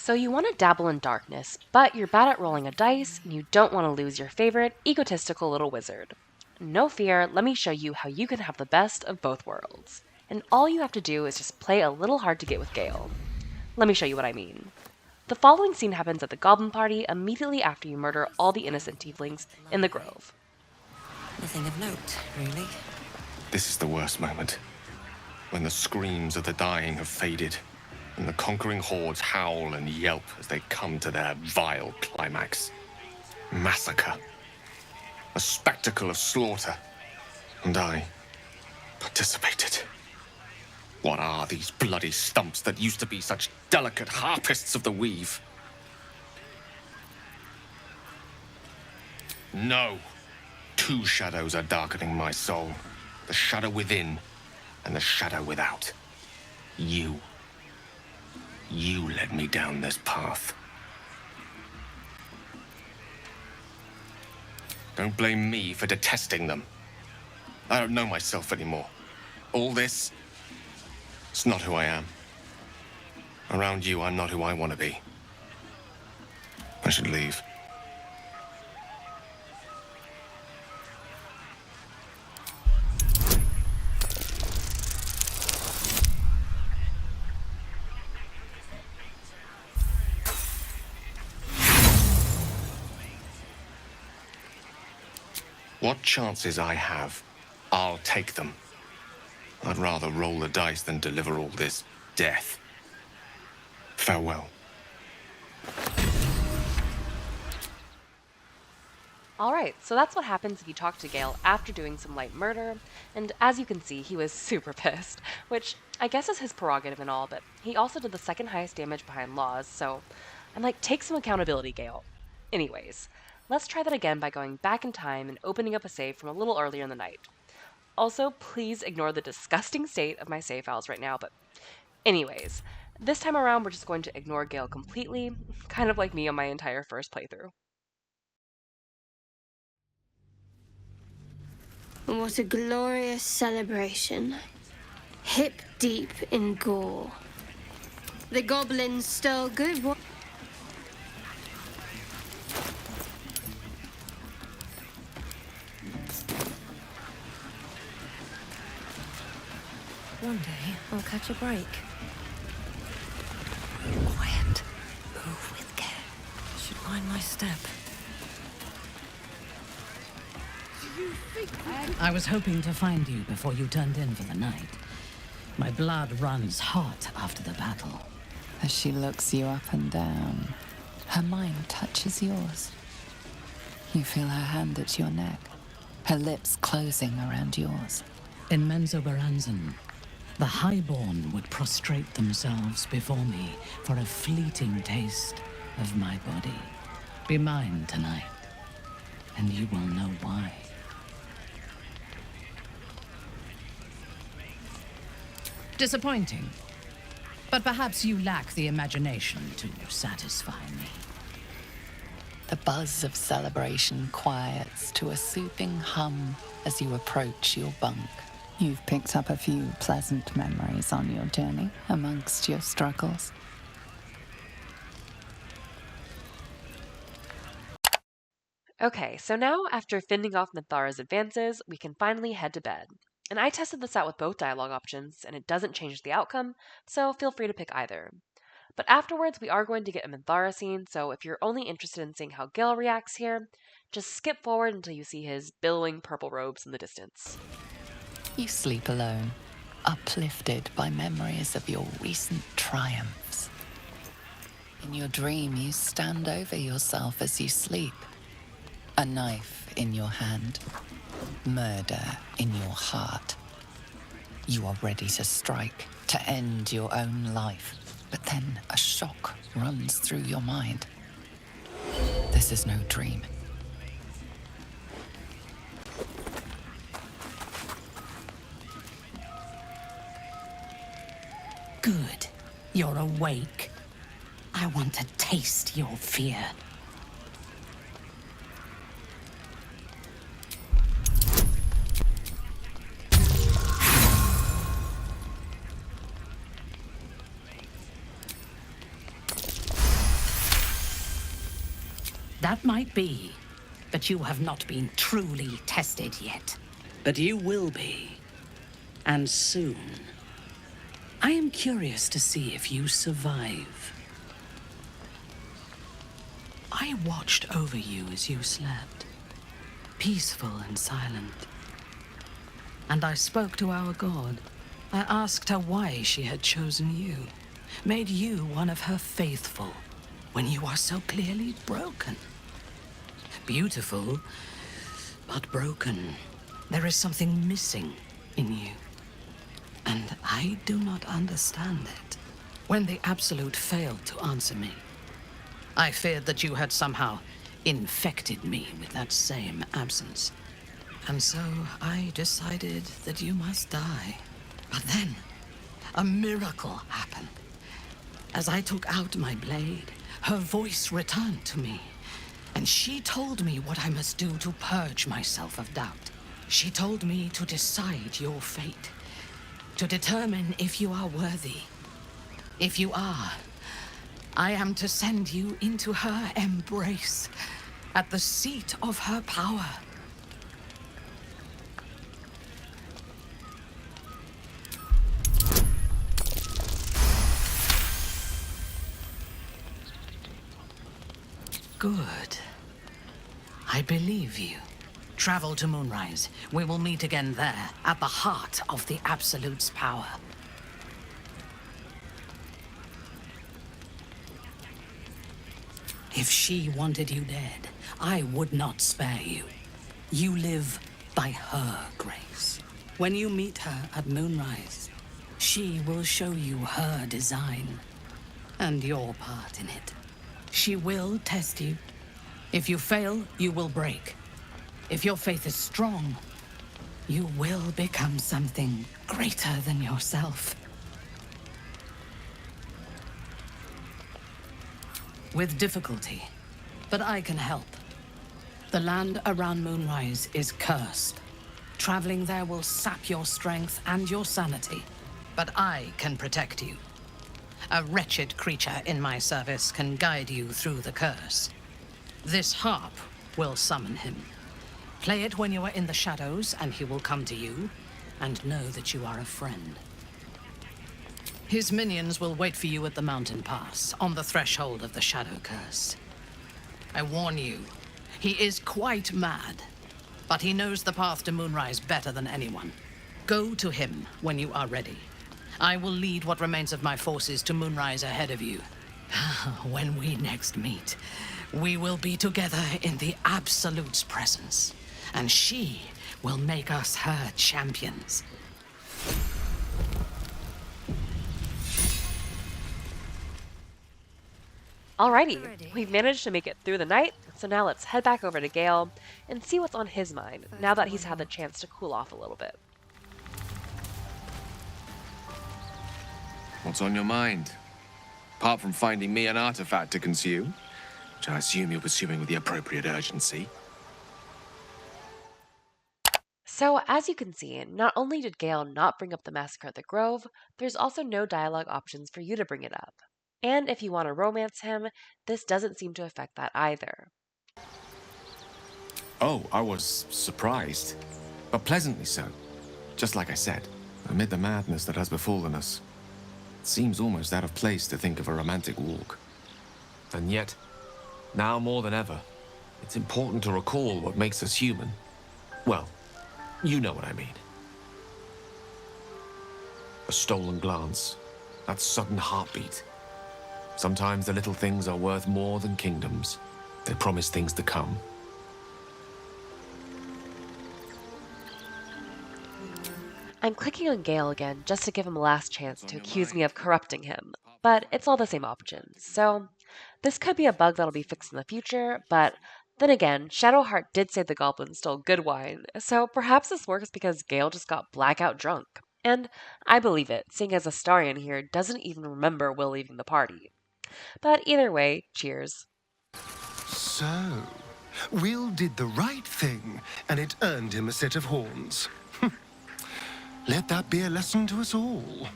So you want to dabble in darkness, but you're bad at rolling a dice, and you don't want to lose your favorite, egotistical little wizard. No fear, let me show you how you can have the best of both worlds. And all you have to do is just play a little hard to get with Gale. Let me show you what I mean. The following scene happens at the Goblin party immediately after you murder all the innocent tieflings in the grove. Nothing of note, really. This is the worst moment. When the screams of the dying have faded, and the conquering hordes howl and yelp as they come to their vile climax. Massacre. A spectacle of slaughter. And I participated. What are these bloody stumps that used to be such delicate harpists of the weave? No. Two shadows are darkening my soul. The shadow within and the shadow without. You. You led me down this path. Don't blame me for detesting them. I don't know myself anymore. All this, it's not who I am. Around you, I'm not who I want to be. I should leave. What chances I have, I'll take them. I'd rather roll the dice than deliver all this death. Farewell. Alright, so that's what happens if you talk to Gale after doing some light murder, and as you can see, he was super pissed, which I guess is his prerogative and all, but he also did the second highest damage behind Laws, so I'm like, take some accountability, Gale. Anyways, let's try that again by going back in time and opening up a save from a little earlier in the night. Also, please ignore the disgusting state of my save files right now, but anyways, this time around we're just going to ignore Gale completely, kind of like me on my entire first playthrough. What a glorious celebration. Hip deep in gore. The goblins stole good work. One day, I'll catch a break. Quiet. Move with care. Should find my step. I was hoping to find you before you turned in for the night. My blood runs hot after the battle. As she looks you up and down, her mind touches yours. You feel her hand at your neck, her lips closing around yours. In Menzoberranzan, the highborn would prostrate themselves before me for a fleeting taste of my body. Be mine tonight, and you will know why. Disappointing, but perhaps you lack the imagination to satisfy me. The buzz of celebration quiets to a soothing hum as you approach your bunk. You've picked up a few pleasant memories on your journey amongst your struggles. Okay, so now after fending off Minthara's advances, we can finally head to bed. And I tested this out with both dialogue options, and it doesn't change the outcome, so feel free to pick either. But afterwards, we are going to get a Minthara scene, so if you're only interested in seeing how Gale reacts here, just skip forward until you see his billowing purple robes in the distance. You sleep alone, uplifted by memories of your recent triumphs. In your dream, you stand over yourself as you sleep. A knife in your hand, murder in your heart. You are ready to strike, to end your own life. But then a shock runs through your mind. This is no dream. Good. You're awake. I want to taste your fear. That might be, but you have not been truly tested yet. But you will be, and soon. I am curious to see if you survive. I watched over you as you slept, peaceful and silent. And I spoke to our god. I asked her why she had chosen you, made you one of her faithful, when you are so clearly broken. Beautiful, but broken. There is something missing in you. And I do not understand it. When the Absolute failed to answer me, I feared that you had somehow infected me with that same absence. And so I decided that you must die. But then, a miracle happened. As I took out my blade, her voice returned to me. And she told me what I must do to purge myself of doubt. She told me to decide your fate. To determine if you are worthy. If you are, I am to send you into her embrace, at the seat of her power. Good. I believe you. Travel to Moonrise. We will meet again there, at the heart of the Absolute's power. If she wanted you dead, I would not spare you. You live by her grace. When you meet her at Moonrise, she will show you her design, and your part in it. She will test you. If you fail, you will break. If your faith is strong, you will become something greater than yourself. With difficulty, but I can help. The land around Moonrise is cursed. Traveling there will sap your strength and your sanity, but I can protect you. A wretched creature in my service can guide you through the curse. This harp will summon him. Play it when you are in the shadows, and he will come to you, and know that you are a friend. His minions will wait for you at the mountain pass, on the threshold of the Shadow Curse. I warn you, he is quite mad, but he knows the path to Moonrise better than anyone. Go to him when you are ready. I will lead what remains of my forces to Moonrise ahead of you. When we next meet, we will be together in the Absolute's presence, and she will make us her champions. Alrighty, we've managed to make it through the night, so now let's head back over to Gale and see what's on his mind now that he's had the chance to cool off a little bit. What's on your mind? Apart from finding me an artifact to consume, which I assume you're pursuing with the appropriate urgency. So, as you can see, not only did Gale not bring up the massacre at the Grove, there's also no dialogue options for you to bring it up. And if you want to romance him, this doesn't seem to affect that either. Oh, I was surprised, but pleasantly so. Just like I said, amid the madness that has befallen us, it seems almost out of place to think of a romantic walk. And yet, now more than ever, it's important to recall what makes us human. Well, you know what I mean. A stolen glance, that sudden heartbeat. Sometimes the little things are worth more than kingdoms. They promise things to come. I'm clicking on Gale again just to give him a last chance to accuse me of corrupting him, but it's all the same options, so this could be a bug that'll be fixed in the future, but then again, Shadowheart did say the Goblin stole good wine, so perhaps this works because Gale just got blackout drunk. And I believe it, seeing as Astarion here doesn't even remember Will leaving the party. But either way, cheers. So, Will did the right thing, and it earned him a set of horns. Let that be a lesson to us all.